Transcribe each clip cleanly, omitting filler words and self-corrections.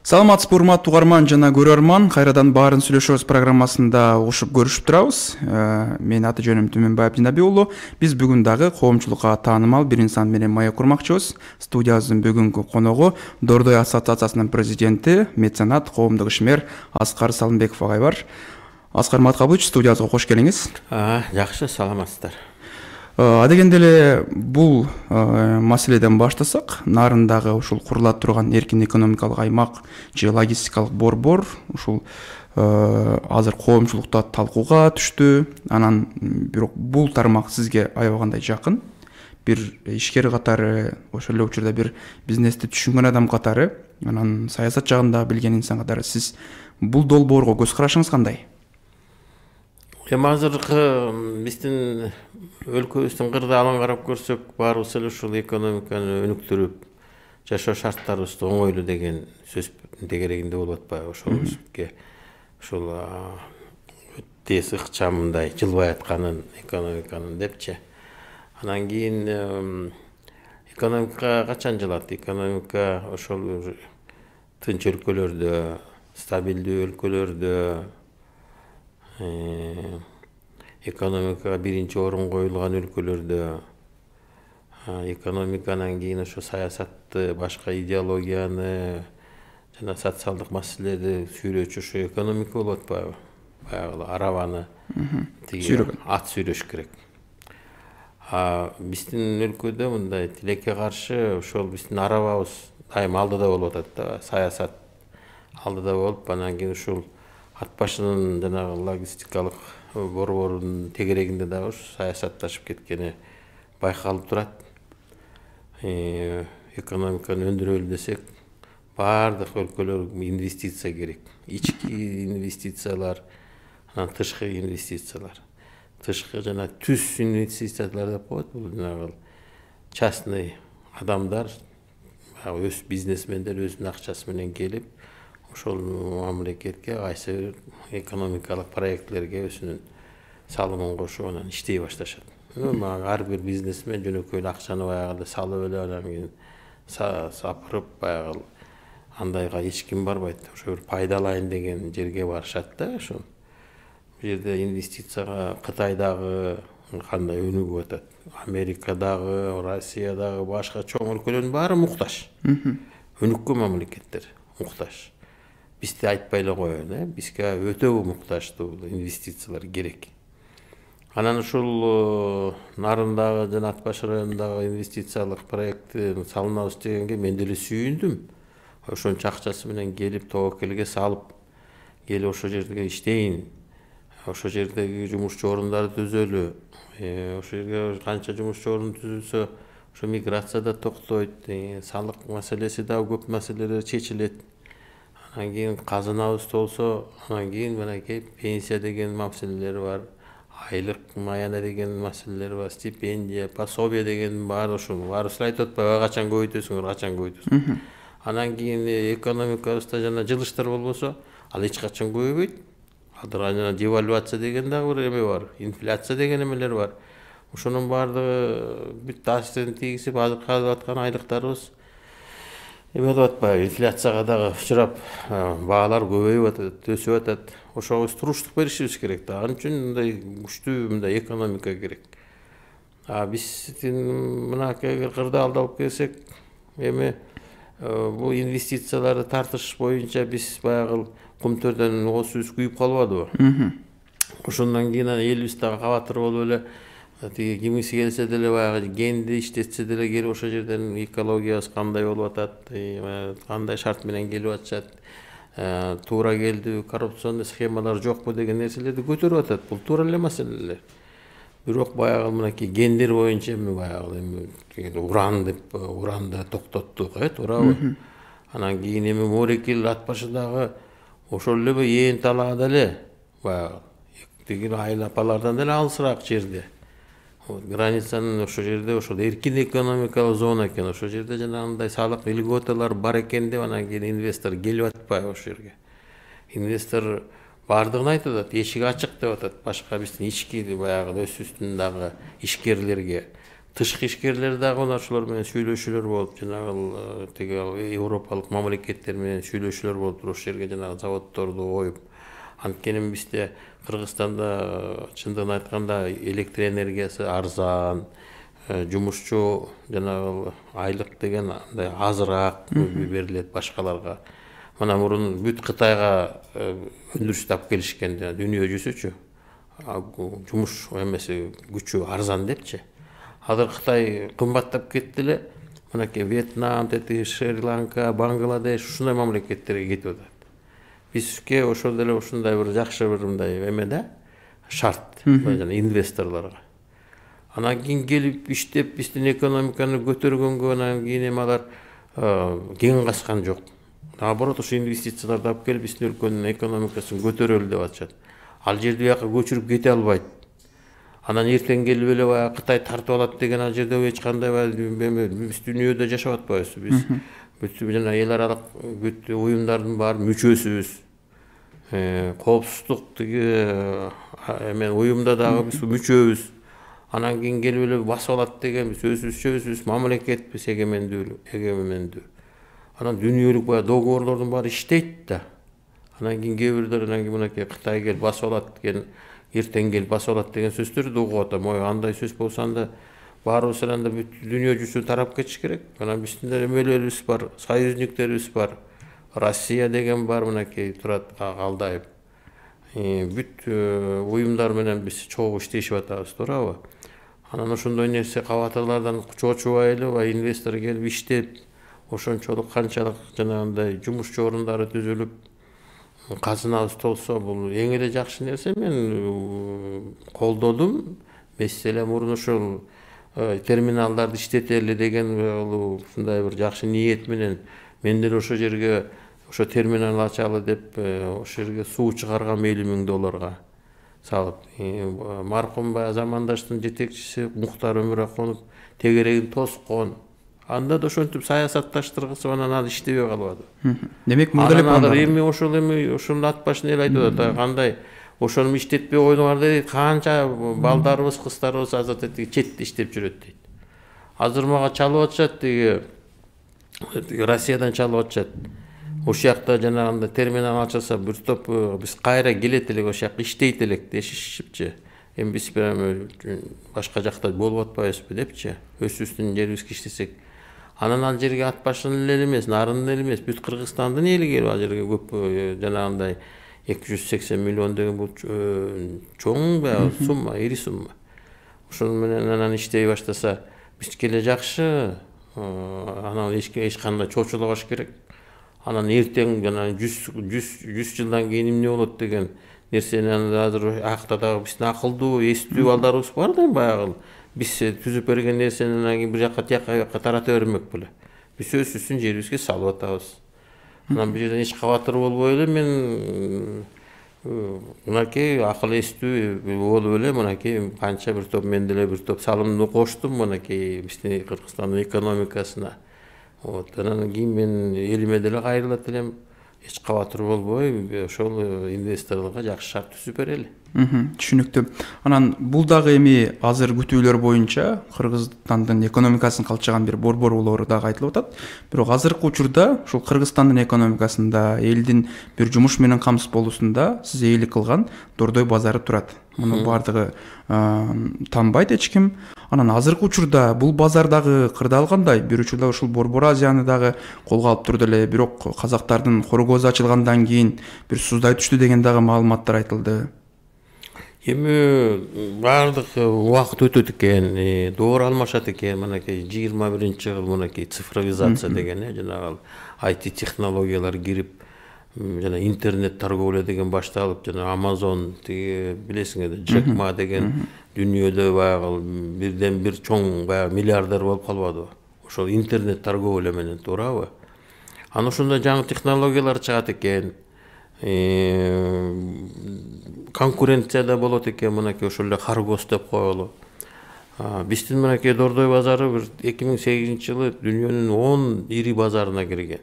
Саламатсызбы урматтуу угарман жана көрөрман, кайрадан баарын сүйлөшөбүз программасында угушуп көрүшүп турабыз. Мен аты жөнүм Түмөнбаев Динабек уулу. Биз бүгүн дагы коомчулукка таанымал бир инсан менен маек курмакчыбыз. Студиябыздын бүгүнкү коногу Дордой ассоциациясынын президенти, меценат, коомдук ишмер Аскар Салымбеков агай бар. Аскар Маткабыч, студиябызга кош келиңиз. Жакшы, саламатсыздар. Адегенде эле бул маселеден баштасак, нарындагы ушул курула турган эркин экономикалык аймак же логистикалык борбор ушул азыр коомчулукта талкууга түштү. Анан бирок бул тармак сизге аябагандай жакын. Бир ишкер катары, ошол эле учурда бир бизнести түшүнгөн адам катары, анан саясат жагында билген инсан катары сиз бул долбоорго көз карашыңыз кандай? Азыркы биздин өлкөбүздүн кырдаалын карап көрсөк, баарыбыз эле ушул экономиканы өнүктүрүп, жашоо шарттарыбызды оңойлуу деген сөз тегерегинде болуп атпайбы? Ошол бизге ушул тез ыкчамындай жылбай атканын экономиканын депчи. Анан кийин экономика качан жылат? Экономика ошол тынч өлкөлөрдө, стабилдүү өлкөлөрдө экономикага биринчи орун коюлган өлкөлөрдө, экономиканан кийин ошо саясатты, башка идеологияны жана социалдык маселелерди сүйрөөчү ошо экономика болуп атпайбы? Баягы арабаны ат сүйрөш керек. Биздин өлкөдө мындай тилекке каршы ошол биздин арабабыз дайым алдыда болуп атат да, саясат алдыда болуп, анан кийин ушул ат башынын жанагы логистикалык борборунун тегерегинде дагы саясатташып кеткени байкалып турат. Экономиканы өндүрөлү десек, баардык өлкөлөргө инвестиция керек. Ички инвестициялар, анан тышкы инвестициялар. Тышкы жана түз инвестициялар деп коет. Бул жанагы частный адамдар, өз бизнесмендер өзүнүн акчасы менен келип, ошол мамлекетке кайсы экономикалык проектлерге өзүнүн салымын кошуп анан иштей башташат. Ар бир бизнесмен жөнөкөй акчаны баягы салып эле анан кийин сапырып баягы андайга эч ким барбайт. Ошо бир пайдалайын деген жерге барышат да. Ошо бул жерде инвестицияга Кытайдагы кандай өнүгүп атат, Америкадагы, Россиядагы, башка чоң өлкөлөрдүн баары муктаж. Өнүккөн мамлекеттер муктаж. Бизди айтпай эле коеюн, бизге өтө муктаждуу инвестициялар керек. Анан ушул нарындагы жана ат башы районундагы инвестициялык проектти салынабыз дегенге мен деле сүйүндүм. Ошончо акчасы менен келип тобокелге салып, келип ошол жерге иштейин, ошол жердеги жумушчу орундарды түзөлү. Ошол жерге канча жумушчу орун түзүлсө, ошо миграция да токтойт, салык маселеси да көп маселелер чечилет. Анан кийин казынабыз болсо, анан кийин мынакей пенсия деген маселелер бар, айлык маяна деген маселелер бар, стипендия, пособие деген бар. Ошол баарыбыз айтып атпайбы, качан көбөйтөсүңөр, качан көбөйтөсүңөр. Анан кийин экономикабызда жана жылыштар болбосо, ал эч качан көбөйбөйт. Жана девальвация деген дагы бир эме бар, инфляция деген эмелер бар. Ошонун баардыгы бүт таасирин тийгизип, азыркы алып аткан айлыктарыбыз эме болуп атпайбы, инфляцияга дагы учурап, баалар көбөйүп атат, өсүп атат. Ошого туруштук беришибиз керек да. Ал үчүн мындай күчтүү мындай экономика керек. Биздин мынакей кырдаалды алып келсек, эми бул инвестицияларды тартыш боюнча биз баягы кумтөрдөн оосубуз күйүп калбадыбы? Ошондон кийин элибиз дагы кабатыр болуп эле, кимиси келсе деле баягы генди иштетсе деле келип ошол жерден экологиябыз кандай болуп атат, кандай шарт менен келип атышат, туура келдиби, коррупционный схемалар жокпу деген нерселерди көтөрүп атат. Бул туура эле маселелер. Бирок баягы мынакей гендер боюнча эми баягы уран деп уранды токтоттук, туурабы? Анан кийин эми Морекил ат башыдагы ошол эле ээн талаада эле баягы тиги айыл апалардан деле алысыраак жерде. Границанын ошол жерде ошол эркин экономикалык зона экен. Ошол жерде жанагындай салык льготалар бар экен деп анан кийин инвестор келип атпайбы ошол жерге? Инвестор баардыгын айтып атат, эшик ачык деп атат. Башка биздин ички баягы өз үстүндагы ишкерлерге. тышкы ишкерлер дагы ошолор менен сүйлөшүүлөр болуп, жанагы тиги европалык мамлекеттер менен сүйлөшүүлөр болуп, ошол жерге жанагы заводдорду коюп, анткени бизде Кыргызстанда чындыгын айтканда электр энергиясы арзан, жумушчу жанагы айлык деген андай азыраак берилет башкаларга. Мына мурун бүт Кытайга өндүрүштү алып келишкен, дүйнө жүзүчү жумуш эмеси күчү арзан депчи. Азыр Кытай кымбаттап кетти эле. Мынакей Вьетнам, Шри-Ланка, Бангладеш ушундай мамлекеттерге кетип атат. Бизге ошол деле ушундай бир жакшы бир мындай эме да, шарт жана инвесторлорго. Анан кийин келип иштеп биздин экономиканы көтөргөнгө анан кийин эми алар кең качкан жок. Наоборот, ошо инвестицияларды алып келип биздин өлкөнүн экономикасын көтөрөлү деп атышат. Ал жерди бияка көчүрүп кете албайт. Анан эртең келип эле баягы Кытай тартып алат деген ал жерде эч кандай биз дүйнөдө жашап атпайбыз. Биз бүт жана эл аралык бүт уюмдардын баары мүчөсүбүз. Коопсуздук тиги эме уюмда дагы биз мүчөбүз. Анан кийин келип эле басып алат деген биз өзүбүз мамлекетпиз, эгемендүү. Анан дүйнөлүк баягы договорлордун баары иштейт да. Анан кийин кээ бирлер анан кийин мынакей Кытай келип басып алат деген, эртең келип басып алат деген сөздөрдү угуп атам. Андай сөз болсо анда баарыбыз анда бүт дүйнө жүзү тарап кетиш керек. Анан биздин эмелерибиз бар, союзниктерибиз бар. Россия деген бар, мынакей турат Калдаев. Бүт уюмдар менен биз чогуу иштешип атабыз, туурабы? Анан ошондой нерсе кабатырлардан чочубайлы, инвестор келип иштеп, ошончолук канчалык жанагындай жумушчу орундары түзүлүп, казынабыз толсо, бул эң эле жакшы нерсе. Мен колдодум. Меселе мурун ошол терминалдарды иштетели деген ушундай бир жакшы ниет менен мен деле ошол жерге ошо терминал ачалы деп ошол жерге суу чыгарган $50 000 салып. Маркум баягы замандаштын жетекчиси Мухтар Өмүракунов тегерегин тоскон. Анда да ошентип саясатташтыргысы анан ал иштебей калбады. Демек мурда эле план. Эми ошонун ат башын эл айтып атат. Кандай ошону иштетпей койдуңар дейт. Канча балдарыбыз, кыздарыбыз азат этип четте иштеп жүрөт дейт. Азыр мага чалып атышат, тиги Россиядан чалып атышат. Ошол жакта жанагындай терминал ачылса, бир топ биз кайра келет элек, ошол жакка иштейт элек дешишипчи. Эми биз башка жакта болуп атпайбызбы депчи. Өзүбүздүн жерибизге иштесек. Анан ал жерге ат башын эле эмес, нарын эле эмес, бүт Кыргызстандын эли келип ал жерге көп жанагындай 280 миллион деген бул чоң сумма, ири сумма. Ошол менен анан иштей баштаса бизге эле жакшы. Анан эч кандай чочулабаш керек. Анан эртең жана 100 жылдан кийин эмне болот деген нерсени азыр акта дагы биздин акылдуу, эстүү балдарыбыз бар да, баягы биз түзүп берген нерсени анан кийин бир жакка тияка тарата бермек беле. Биз өзүбүздүн жерибизге салып атабыз. Анан бул жерден эч кабатыр болбой эле мен мынакей акыл эстүү болуп эле мынакей канча бир топ мен деле бир топ салымды коштум мынакей биздин Кыргызстандын экономикасына. Анан кийин мен элиме деле кайрылат элем. Эч кабатыр болбой, ошол инвесторлорго жакшы шарт түзүп берели. Түшүнүктүү. Анан бул дагы эми азыр күтүүлөр боюнча Кыргызстандын экономикасын калчыган бир борбор болоору дагы айтылып атат. Бирок азыркы учурда ушул Кыргызстандын экономикасында, элдин бир жумуш менен камсыз болуусунда сиз ээлик кылган Дордой базары турат. Муну бардыгы танбайт эч ким. Анан азыркы учурда бул базардагы кырдаал кандай? Бир учурда ушул Борбор Азияны дагы колго алып турду эле, бирок казактардын хоргоозу ачылгандан кийин бир суздай түштү деген дагы маалыматтар айтылды. Эми баардык убакыт өтөт экен, доор алмашат экен. Мынакей 21-жыл мынакей цифровизация деген, жанагы IT технологиялар кирип, жана интернет торговля деген башталып, жана Amazon тиги билесиңер, Джек Ма деген дүйнөдө баягы бирден бир чоң баягы миллиардер болуп калбадыбы? Ошол интернет торговля менен, туурабы? Анан ошондой жаңы технологиялар чыгат экен. Конкуренция да болот экен, мынакей ошол эле Харгос деп коелу. Биздин мынакей Дордой базары бир 2008-жылы дүйнөнүн 10 ири базарына кирген.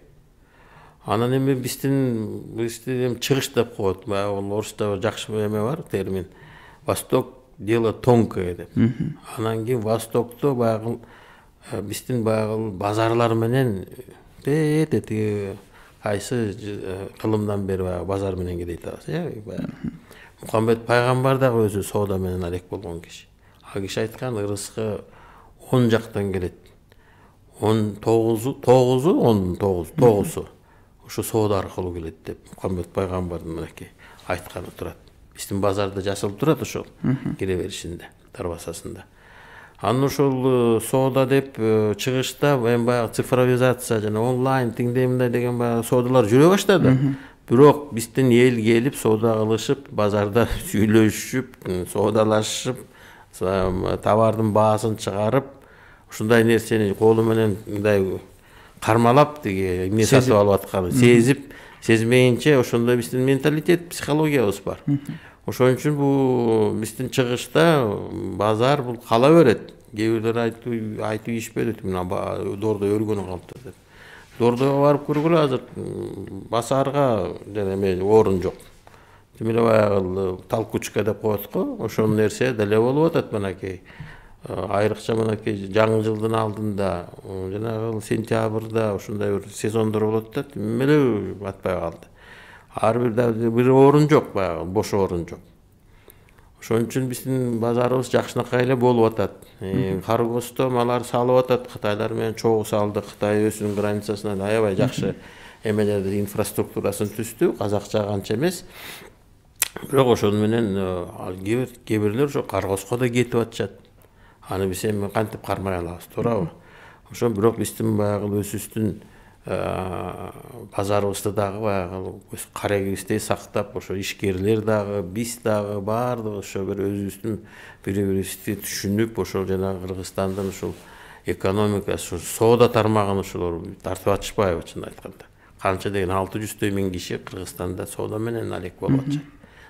Анан эми биздин чыгыш деп коет. Баягы орусча жакшы эме бар, термин. Восток дело тонкое деп. Анан кийин Востокто баягы биздин баягы базарлар менен тиги кайсы кылымдан бери баягы базар менен келет атабыз, Мухаммед пайгамбар дагы өзү соода менен алек болгон киши. Ал киши айткан ырыскы 10 жактан келет. 9'u ошо соода аркылуу келет деп Мухаммед пайгамбардын мынакей айтканы турат. Биздин базарда жасалып турат ошол кире беришинде, дарбазасында. Анын ошол соода деп чыгышта эми баягы цифровизация жана онлайн тиңдей мындай деген баягы соодалар жүрө баштады. Бирок биздин эл келип соода кылышып, базарда сүйлөшүп, соодалашып, товардын баасын чыгарып, ушундай нерсени колу менен мындай кармалап тиги эмне сатып алып атканын сезип, сезмейинче ошондой биздин менталитет, психологиябыз бар. Ошон үчүн бул биздин чыгышта базар бул кала берет. Кээ бирлер айтып ишпедит, мына дордо өлгөнү калыптыр деп. Дордого барып көргүлө, азыр базарга жана эме орун жок. Тим эле баягы толкучка деп коет го, ошол нерсе деле болуп атат мынакей. Айрыкча мынакей жаңы жылдын алдында, жанагы сентябрда ушундай бир сезондор болот да, тим эле батпай калды. Ар бир орун жок, баягы бош орун жок. Ошон үчүн биздин базарыбыз жакшынакай эле болуп атат. Каргосто малар салып атат, кытайлар менен чогуу салды. Кытай өзүнүн границасынан аябай жакшы эмелерди, инфраструктурасын түздү. Казакча канча эмес. Бирок ошол менен кээ бирлер ошо каргоско да кетип атышат. Аны биз эми кантип кармай алабыз, туурабы? Ошон бирок биздин баягы өзүбүздүн базарыбызды дагы баягы карегибиздей сактап, ошо ишкерлер дагы, биз дагы баардыгы ошо бир өзүбүздүн бири-бирибизди түшүнүп, ошол жанагы Кыргызстандын ушул экономикасы, соода тармагын ошолор тартып атышпайбы чын айтканда. Канча деген 600 миң киши Кыргызстанда соода менен алек болуп атышат.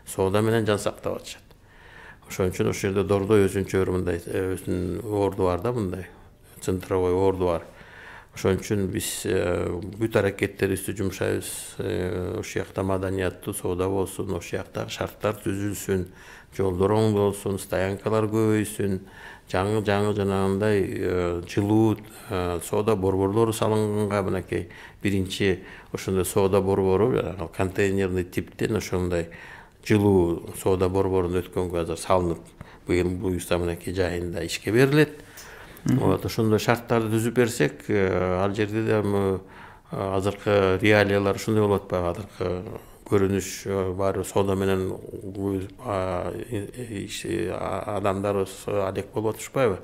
Соода менен жан сактап атышат. Ошон үчүн ошол жерде Дордо өзүнчө бир мындай өзүнүн орду бар да, мындай центровой орду бар. Ошон үчүн биз бүт аракеттерибизди жумшайбыз. Ошол жакта маданияттуу соода болсун, ошол жакта шарттар түзүлсүн, жолдор оңдолсун, стоянкалар көбөйсүн, жаңы жанагындай жылуу соода борборлору салынганга мынакей биринчи ошондой соода борбору контейнерный типтен ошондой жылуу соода борборун өткөнгө азыр салынып, буюрса мынакей жайында ишке берилет. Ошондой шарттарды түзүп берсек, ал жерде да азыркы реалиялар ушундай болуп атпайбы, азыркы көрүнүш баары соода менен адамдарыбыз алек болуп атышпайбы?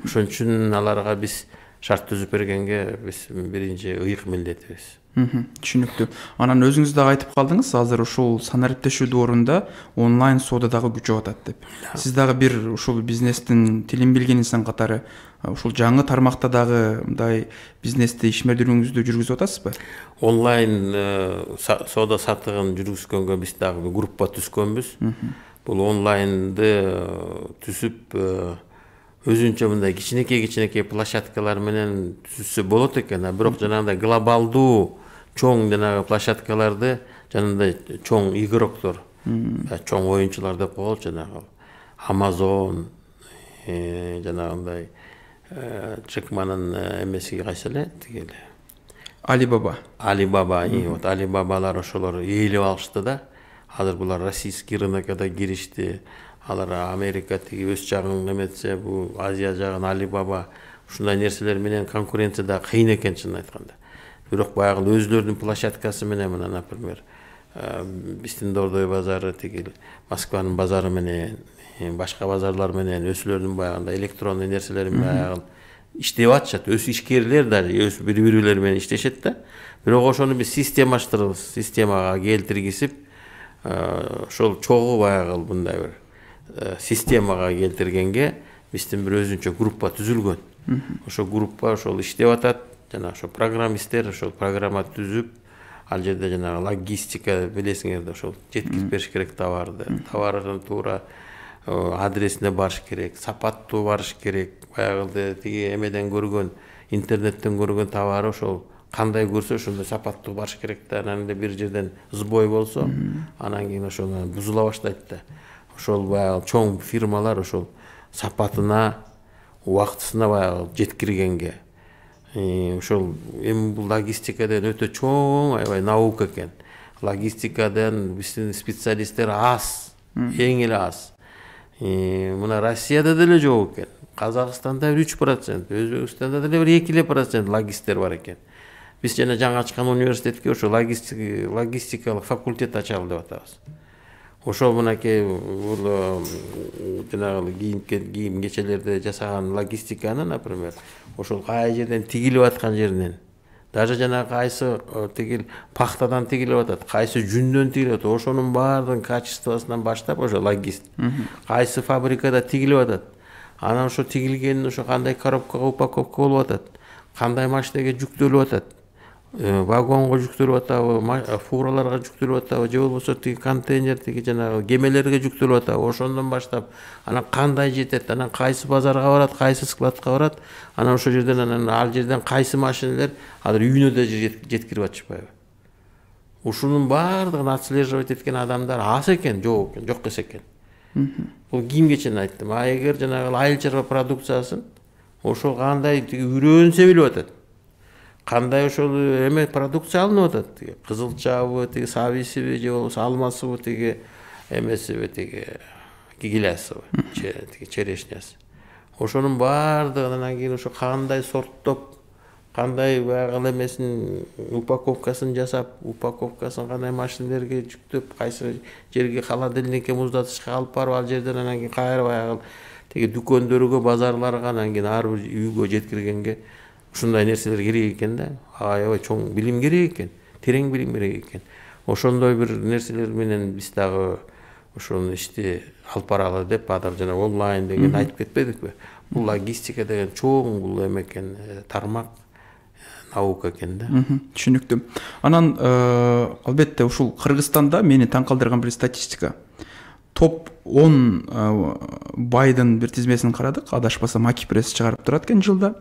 Ошон үчүн аларга биз шарт түзүп бергенге биз биринчи ыйык милдетибиз. Түшүнүктүү. Анан өзүңүз дагы айтып калдыңыз, азыр ушул санариптешүүдүн ордунда онлайн соода дагы күчөп атат деп. Сиз дагы бир ушул бизнестин тилин билген инсан катары ушул жаңы тармакта дагы мындай бизнести ишмердүүлүгүңүздү жүргүзүп атасызбы? Онлайн соода сатыгын жүргүзгөнгө биз дагы группа түзгөнбүз. Бул онлайнды түзүп өзүнчө мындай кичинекей площадкалар менен түзсө болот экен, бирок жанагындай глобалдуу чоң жанагы площадкаларды жанагындай чоң игроктор, чоң оюнчулар деп коелу, жанагы Amazon, жанагындай Джекманын эмеси кайсы эле тигил Alibaba. Вот Alibabалар ошолор ээлеп алышты да. Азыр булар российский рынокко киришти. Алар Америка тиги өз жагын эметсе, бул Азия жагын Alibaba ушундай нерселер менен конкуренцияда кыйын экен чын айтканда. Бирок баягы өзүлөрүнүн площадкасы менен мына, например, биздин Дордой базары тигил Москванын базары менен, башка базарлар менен өзүлөрүнүн баягы электронный нерселерин баягы иштеп атышат. Өз ишкерлер даже өз бири-бирлери менен иштешет да. Бирок ошону биз системаштырып, системага келтиргизип, ошол чогуу баягы мындай бир системага келтиргенге биздин бир өзүнчө группа түзүлгөн. Ошол группа ошол иштеп атат. Жана ошо программисттер ошол программа түзүп, ал жерде жанагы логистика билесиңер, ошол жеткирип бериш керек товарды. Товардын туура адресине барыш керек, сапаттуу барыш керек. Баягы тиги эмеден көргөн, интернеттен көргөн товары ошол кандай көрсө ошондой сапаттуу барыш керек да. Анан бир жерден сбой болсо, анан кийин ошол бузула баштайт да. ошол баягы чоң фирмалар ошол сапатына убактысына баягы жеткиргенге ошол эми бул логистикадан өтө чоң аябай наука экен. Логистикадан биздин специалисттер аз, эң эле аз. Мына Россияда деле жок экен. Казакстанда 3%, Өзбекстанда деле 2% логисттер бар экен. Биз жана жаңы ачкан университетке ошо логистикалык факультет ачалы деп атабыз. Ошол мынакей бул жанагы кийим кечелерди жасаган логистиканы, например, ошол кай жерден тигилип аткан жеринен, даже жанагы кайсы тигил пахтадан тигилип атат, кайсы жүндөн тигилип атат, ошонун баардыгын качествосунан баштап ошо логист. Кайсы фабрикада тигилип атат, анан ошо тигилгенин ошо кандай коробкага упаковка болуп атат, кандай машинеге жүктөлүп атат, вагонго жүктөлүп атабы, фураларга жүктөлүп атабы, же болбосо тиги контейнер, тиги жанагы кемелерге жүктөлүп атабы, ошондон баштап анан кандай жетет, анан кайсы базарга барат, кайсы складка барат, анан ошол жерден анан ал жерден кайсы машинелер азыр үйүнө да жеткирип атышпайбы. Ушунун баардыгын отслеживать эткен адамдар аз экен, жок эс экен. Бул кийим кечени айттым. А эгер жанагы айыл чарба продукциясын ошол кандай үйрөнсө билип атат. Кандай ошол эме продукция алынып атат. Кызылчабы, тиги сабисиби, же болбосо алмасыбы, тиги эмесиби, тиги кигилясыбы, тиги черешнясы. Ошонун баардыгын анан кийин ошо кандай сорттоп, кандай баягы эмесин упаковкасын жасап, упаковкасын кандай машинелерге жүктөп, кайсы жерге холодильникке муздатышка алып барып, ал жерден анан кийин кайра баягы тиги дүкөндөргө, базарларга, анан кийин ар бир үйгө жеткиргенге ушундай нерселер керек экен да. Аябай чоң билим керек экен, терең билим керек экен. Ошондой бир нерселер менен биз дагы ошол ишти алып баралы деп атап жана онлайн деген айтып кетпедикпи? Бул логистика деген чоң бул эме экен, тармак наука экен да. Түшүнүктүү. Анан албетте ушул Кыргызстанда мени таң калтырган бир статистика. Топ 10 байдын бир тизмесин карадык. Адашпасам Акипресс чыгарып турат экен жылда.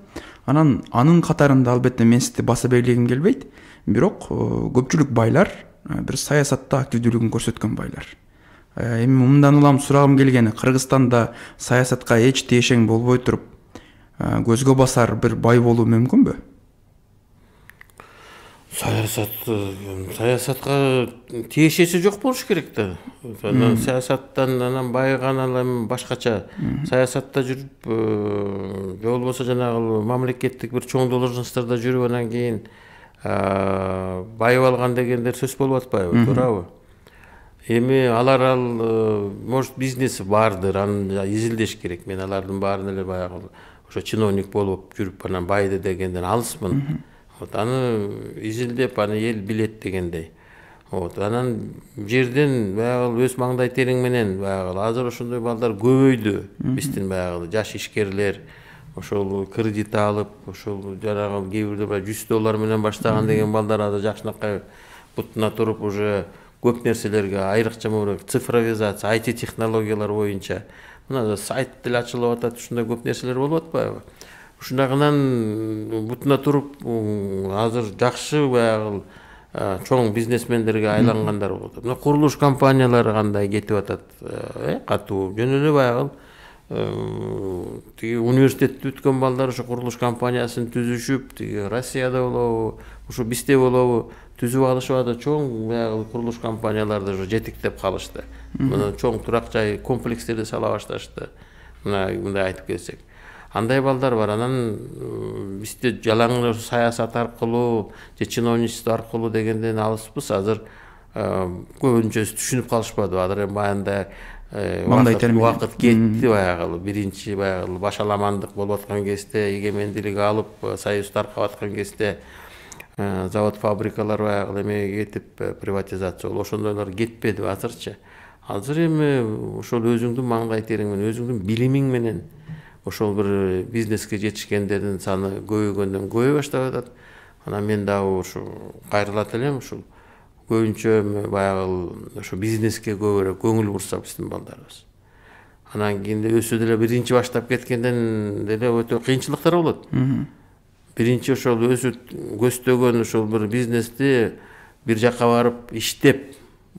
Анан анын катарында албетте мен сизди баса белгилегим келбейт. Бирок көпчүлүк байлар бир саясатта активдүүлүгүн көрсөткөн байлар. Эми мындан улам сурагым келгени, Кыргызстанда саясатка эч тиешең болбой туруп, көзгө басар бир бай болуу мүмкүнбү? Саясатка тиешеси жок болуш керек да. Саясаттан анан байыган эми башкача саясатта жүрүп, же болбосо жанагы мамлекеттик бир чоң должносттордо жүрүп, анан кийин байып алган дегендер сөз болуп атпайбы, туурабы? Эми алар может бизнеси бардыр, аны изилдеш керек. Мен алардын баарын эле баягы ошо чиновник болуп жүрүп анан байды дегенден алыспын. Аны изилдеп, аны эл билет дегендей. Анан жерден баягы өз маңдай терең менен баягы азыр ошондой балдар көбөйдү. Биздин баягы жаш ишкерлер ошол кредит алып, ошол жанагы кээ бирде $100 менен баштаган деген балдар азыр жакшынакай бутуна туруп уже көп нерселерге, айрыкча цифровизация, IT технологиялар боюнча мына сайт деле ачылып атат, ушундай көп нерселер болуп атпайбы? Ушундагынан бутуна туруп азыр жакшы баягы чоң бизнесмендерге айлангандар болот. Мына курулуш компаниялары кандай кетип атат, катуу. Жөн эле баягы тиги университетти бүткөн балдар ошо курулуш компаниясын түзүшүп, тиги Россияда болобу, ушу бизде болобу түзүп алышып атат. Чоң баягы курулуш компанияларды уже жетиктеп калышты. Мына чоң турак жай комплекстерди сала башташты. Мындай айтып келсек. Андай балдар бар. Анан бизде жалаң саясат аркылуу, же чиновничество аркылуу дегенден алыспыз. Азыр көбүнчөсү түшүнүп калышпады. Азыр баягындай убакыт кетти баягы. Биринчи баягы башаламандык болуп аткан кезде, эгемендүүлүк алып, союз таркап аткан кезде завод, фабрикалар баягы эмеге кетип приватизация болуп, ошондойлор кетпеди азырчы. Азыр эми ошол өзүңдүн маңдай терең менен, өзүңдүн билимиң менен ошол бир бизнеске жетишкендердин саны көбөйгөндөн көбөй баштап атат. Анан мен дагы ушу кайрылат элем, ушул көбүнчө баягы ошо бизнеске көбүрөөк көңүл бурса биздин балдарыбыз. Анан кийин өсүү деле биринчи баштап кеткенден деле өтө кыйынчылыктар болот. Биринчи ошол өсүп көстөгөн ошол бир бизнести бир жакка барып иштеп,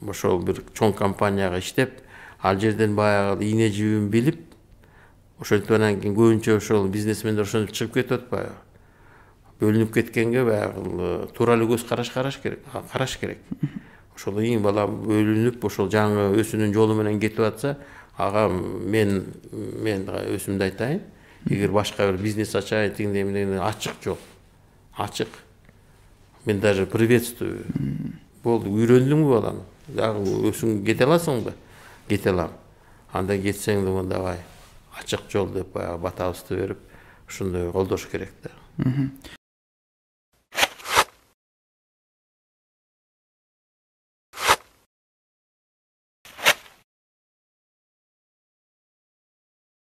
ошол бир чоң компанияга иштеп, ал жерден баягы ийне жибин билип ошентип анан кийин көбүнчө ошол бизнесмендер ошентип чыгып кетип атпайбы, бөлүнүп кеткенге баягы туура эле көз караш керек. Ошол эң бала бөлүнүп ошол жаңы өсүүнүн жолу менен кетип атса, ага мен өзүмдү айтайын, эгер башка бир бизнес ачайын тигиндей ачык жол, ачык. Мен даже приветствую. Болду, үйрөндүңбү балам? Дагы өсүң кете аласыңбы? Кете алам. Анда кетсең да давай. Ачык жол деп баягы батабызды берип, ушундай колдош керек да.